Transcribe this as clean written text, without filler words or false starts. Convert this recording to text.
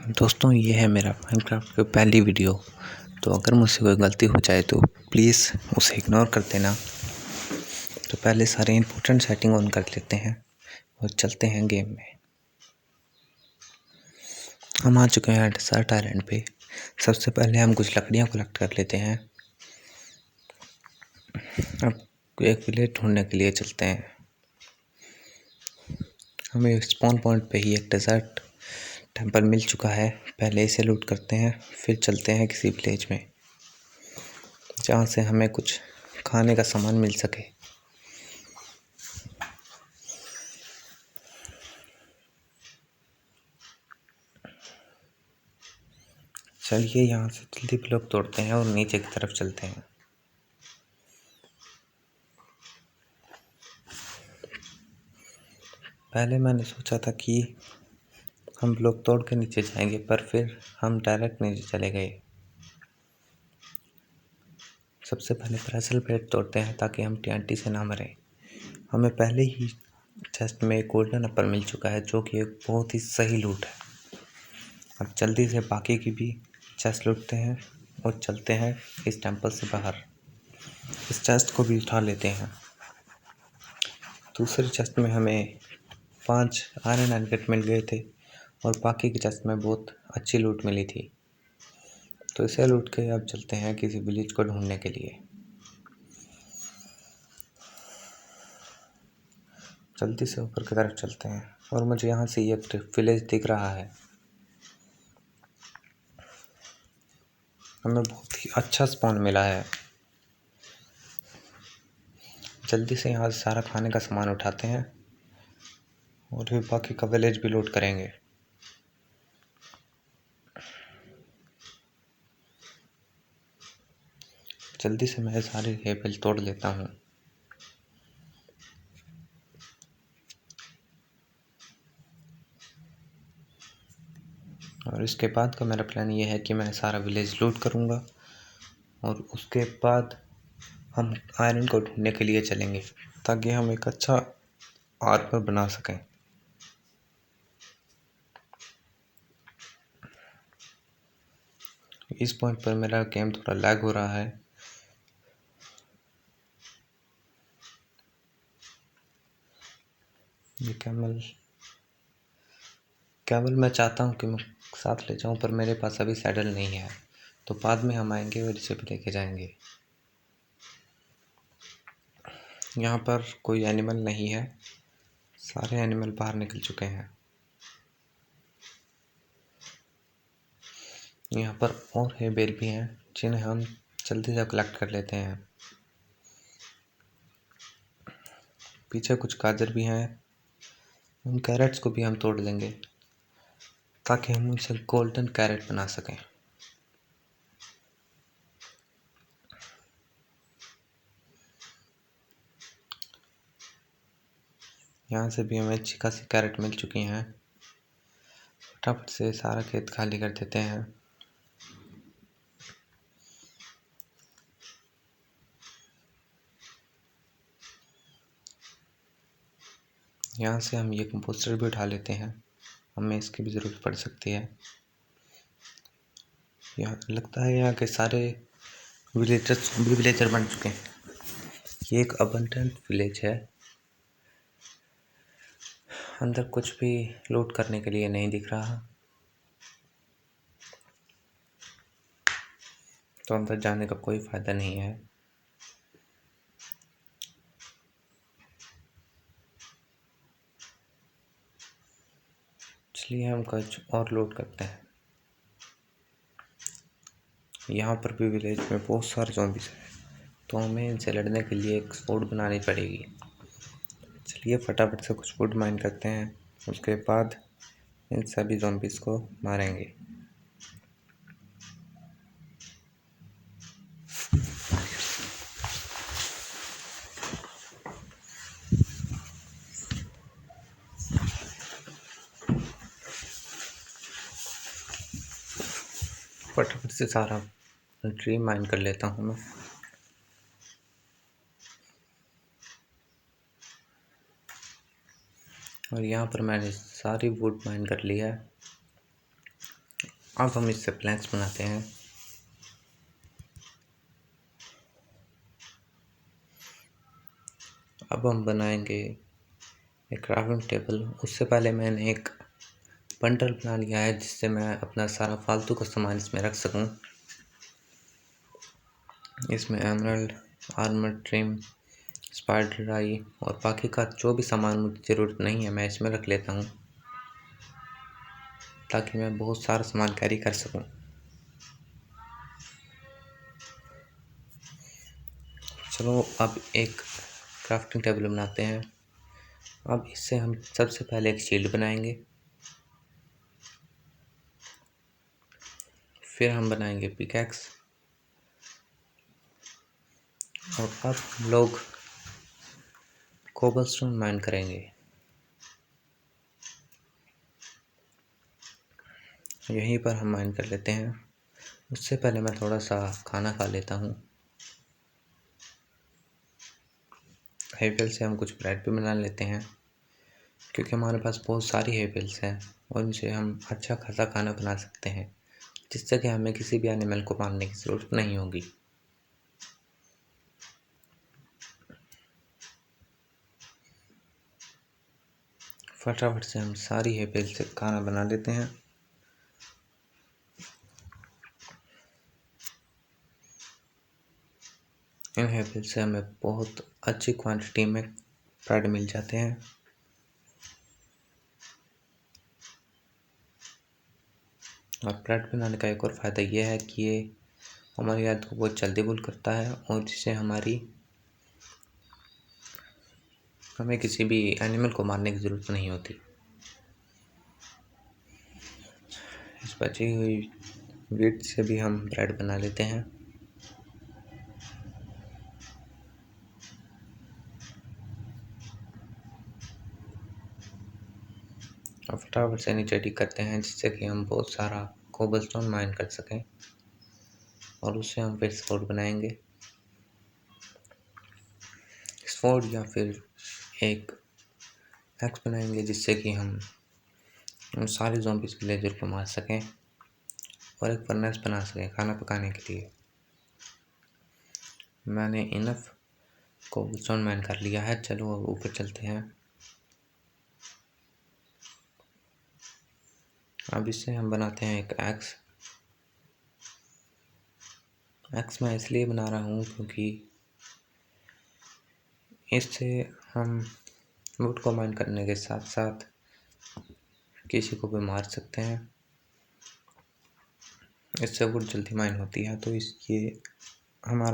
दोस्तों ये है मेरा माइनक्राफ्ट की पहली वीडियो। तो अगर मुझसे कोई गलती हो जाए तो प्लीज़ उसे इग्नोर कर देना। तो पहले सारे इम्पोर्टेंट सेटिंग ऑन कर लेते हैं और चलते हैं गेम में। हम आ चुके हैं डेजर्ट आइलैंड पे। सबसे पहले हम कुछ लकड़ियाँ कलेक्ट कर लेते हैं। अब एक विलेज ढूंढने के लिए चलते हैं। हमें स्पॉन पॉइंट पे ही एक डेजर्ट टेंपल मिल चुका है। पहले इसे लूट करते हैं, फिर चलते हैं किसी विलेज में जहाँ से हमें कुछ खाने का सामान मिल सके। चलिए यहाँ से जल्दी ब्लॉक तोड़ते हैं और नीचे की तरफ चलते हैं। पहले मैंने सोचा था कि हम ब्लॉक तोड़ के नीचे जाएंगे, पर फिर हम डायरेक्ट नीचे चले गए। सबसे पहले प्रेशर प्लेट तोड़ते हैं ताकि हम TNT से ना मरें। हमें पहले ही चेस्ट में एक गोल्डन एप्पल मिल चुका है, जो कि एक बहुत ही सही लूट है। अब जल्दी से बाकी की भी चेस्ट लूटते हैं और चलते हैं इस टेंपल से बाहर। इस चेस्ट को भी उठा लेते हैं। दूसरी चेस्ट में हमें 5 आयरन एनगेट मिल गए थे और बाकी की चेस्ट में बहुत अच्छी लूट मिली थी। तो इसे लूट के अब चलते हैं किसी विलेज को ढूंढने के लिए। जल्दी से ऊपर की तरफ चलते हैं और मुझे यहाँ से एक विलेज दिख रहा है। हमें बहुत ही अच्छा स्पॉन मिला है। जल्दी से यहाँ से सारा खाने का सामान उठाते हैं और फिर बाकी का विलेज भी लूट करेंगे। जल्दी से मैं सारे एप्पल तोड़ लेता हूँ। और इसके बाद का मेरा प्लान ये है कि मैं सारा विलेज लूट करूँगा और उसके बाद हम आयरन को ढूंढने के लिए चलेंगे ताकि हम एक अच्छा आर्मर बना सकें। इस पॉइंट पर मेरा गेम थोड़ा लैग हो रहा है। ये कैमल मैं चाहता हूँ कि मैं साथ ले जाऊँ, पर मेरे पास अभी सैडल नहीं है। तो बाद में हम आएंगे और इसे भी लेके जाएंगे। यहाँ पर कोई एनिमल नहीं है, सारे एनिमल बाहर निकल चुके हैं। यहाँ पर और है बेल भी हैं जिन्हें हम जल्दी से कलेक्ट कर लेते हैं। पीछे कुछ गाजर भी हैं, उन कैरेट्स को भी हम तोड़ लेंगे ताकि हम उनसे गोल्डन कैरेट बना सकें। यहाँ से भी हमें अच्छी खासी कैरेट मिल चुकी हैं। फटाफट से सारा खेत खाली कर देते हैं। यहाँ से हम ये कंपोस्टर भी उठा लेते हैं, हमें इसकी भी ज़रूरत पड़ सकती है। यहाँ लगता है यहाँ के सारे विलेजर बन चुके हैं। ये एक अबंडेंट विलेज है, अंदर कुछ भी लूट करने के लिए नहीं दिख रहा, तो अंदर जाने का कोई फ़ायदा नहीं है। इसलिए हम कुछ और लूट करते हैं। यहाँ पर भी विलेज में बहुत सारे ज़ॉम्बीज़ हैं, तो हमें इनसे लड़ने के लिए एक स्पोर्ट बनानी पड़ेगी। चलिए फटाफट से कुछ वुड माइन करते हैं, उसके बाद इन सभी ज़ॉम्बीज़ को मारेंगे। फटाफट से सारा ट्री माइन कर लेता हूँ मैं। और यहाँ पर मैंने सारी वुड माइन कर लिया है। अब हम इससे प्लैंक्स बनाते हैं। अब हम बनाएंगे एक क्राफ्टिंग टेबल। उससे पहले मैंने एक बंडल बना लिया है जिससे मैं अपना सारा फालतू का सामान इसमें रख सकूं। इसमें एमराल्ड, आर्मर ट्रिम, स्पाइडर आई और बाकी का जो भी सामान मुझे ज़रूरत नहीं है मैं इसमें रख लेता हूँ, ताकि मैं बहुत सारा सामान कैरी कर सकूं। चलो अब एक क्राफ्टिंग टेबल बनाते हैं। अब इससे हम सबसे पहले एक शील्ड बनाएंगे, फिर हम बनाएंगे पिकैक्स, और अब हम लोग कोबलस्टोन माइन करेंगे। यहीं पर हम माइन कर लेते हैं। उससे पहले मैं थोड़ा सा खाना खा लेता हूँ। हेवल से हम कुछ ब्रेड भी बना लेते हैं, क्योंकि हमारे पास बहुत सारी हेवल्स हैं और इनसे हम अच्छा खासा खाना बना सकते हैं, जिससे कि हमें किसी भी एनिमल को मारने की ज़रूरत नहीं होगी। फटाफट से हम सारी हेवल से खाना बना लेते हैं। इन हेवल से हमें बहुत अच्छी क्वांटिटी में ब्रेड मिल जाते हैं। और ब्रेड बनाने का एक और फ़ायदा यह है कि ये हमारी याद को बहुत जल्दी गुल करता है और जिससे हमें किसी भी एनिमल को मारने की ज़रूरत नहीं होती। इस बची हुई व्हीट से भी हम ब्रेड बना लेते हैं। और फटाफट से नीचे टिक करते हैं, जिससे कि हम बहुत सारा कोबलस्टोन माइन कर सकें और उससे हम फिर स्वॉर्ड बनाएंगे। स्वॉर्ड या फिर एक एक्स बनाएंगे, जिससे कि हम उन सारे ज़ॉम्बीज़ विलेजर को मार सकें और एक फर्नेस बना सकें खाना पकाने के लिए। मैंने इनफ कोबलस्टोन माइन कर लिया है। चलो अब ऊपर चलते हैं। अब इससे हम बनाते हैं एक एक्स मैं इसलिए बना रहा हूँ क्योंकि इससे हम वुड को माइन करने के साथ साथ किसी को भी मार सकते हैं। इससे वुड जल्दी माइन होती है, तो इसलिए हमारा